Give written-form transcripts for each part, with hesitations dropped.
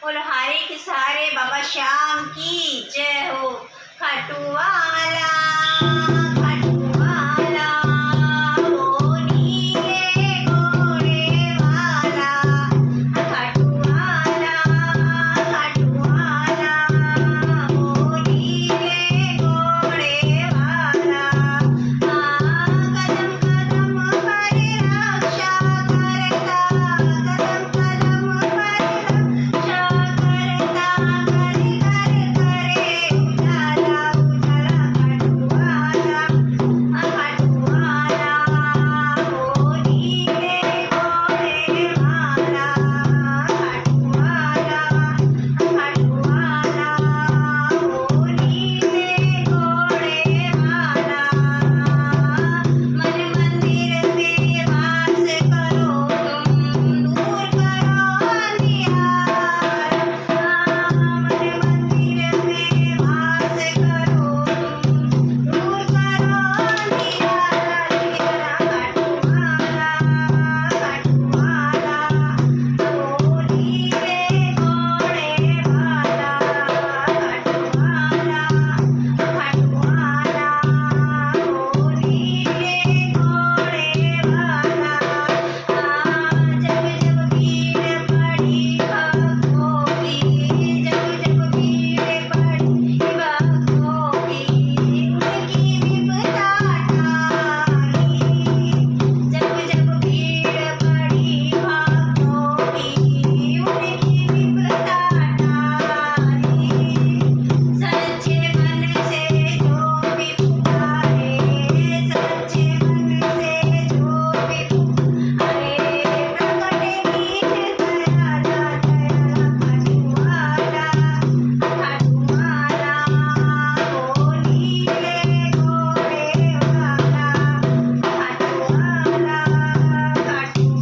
बोलो हारे के सहारे बाबा श्याम की जय हो। खाटू वाला खाटू वाला हो नीले घोड़े वाला। खाटू वाला हो नीले घोड़े वाला। कदम कदम पर रक्षा करता, कदम कदम पर रक्षा करता, करे करे करे उजाला उजाला। खाटू वाला हो नीले घोड़े वाला। खाटू वाला हो नीले घोड़े वाला। मन मंदिर में वास करो तुम, दूर करो अंधियार। मन मंदिर में वास करो तुम, दूर करो अंधियार। खाटू वाला हो नीले घोड़े वाला। खाटू वाला हो नीले घोड़े वाला। जब जब भीड़ पड़ी भक्तों की, जब जब भीड़ पड़ी भक्तों की, उनकी विपदा टाली। जब जब भीड़ पड़ी भक्तों की, उनकी विपदा टाली। सच्चे मन से जो भी पुकारे, सच्चे मन से जो भी पुकारे, प्रकटे मीत दया दया। खाटू वाला हो नीले घोड़े वाला। खाटू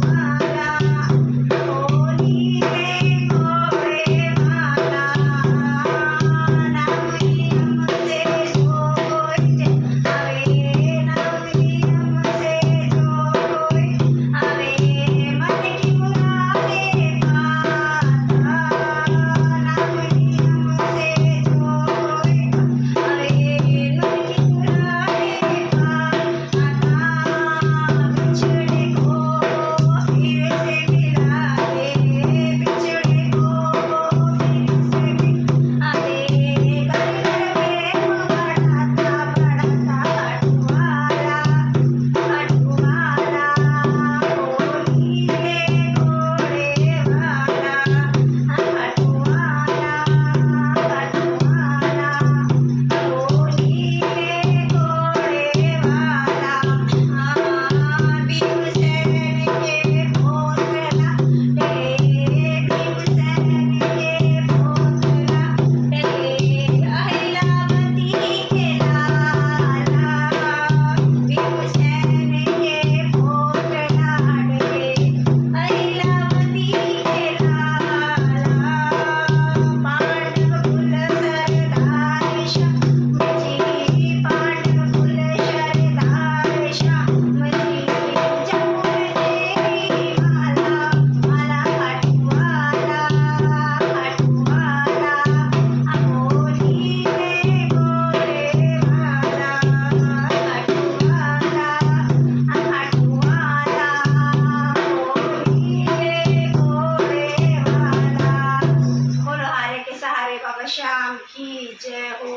वाला हो नीले घोड़े वाला। नाम नियम से जो कोई आवे, नाम नियम से जो कोई आवे, मन की मुरादे पाता। नाम नियम से जो कोई आवे, मन की मुरादे पाता। बिछड़े को फिर से मिला दे, बिछड़े को फिर से मिला दे। घर घर में बढ़ाता बढ़ाता। खाटू वाला हो नीले घोड़े वाला। खाटू वाला हो नीले घोड़े वाला। भीमसेन के भोसला डले, भीमसेन के भोसला डले। अहिलावती के लाला, भीमसेन के भोसला डले। अहिलावती के लाला। पांडव कुल सरदार श्याम जी, पांडव कुल सरदार श्याम जी। जमुन देवी माला माला। खाटू वाला हो नीले घोड़े वाला। खाटू वाला हो नीले घोड़े वाला। बोलो हारे के सहारे बाबा श्याम की जय हो।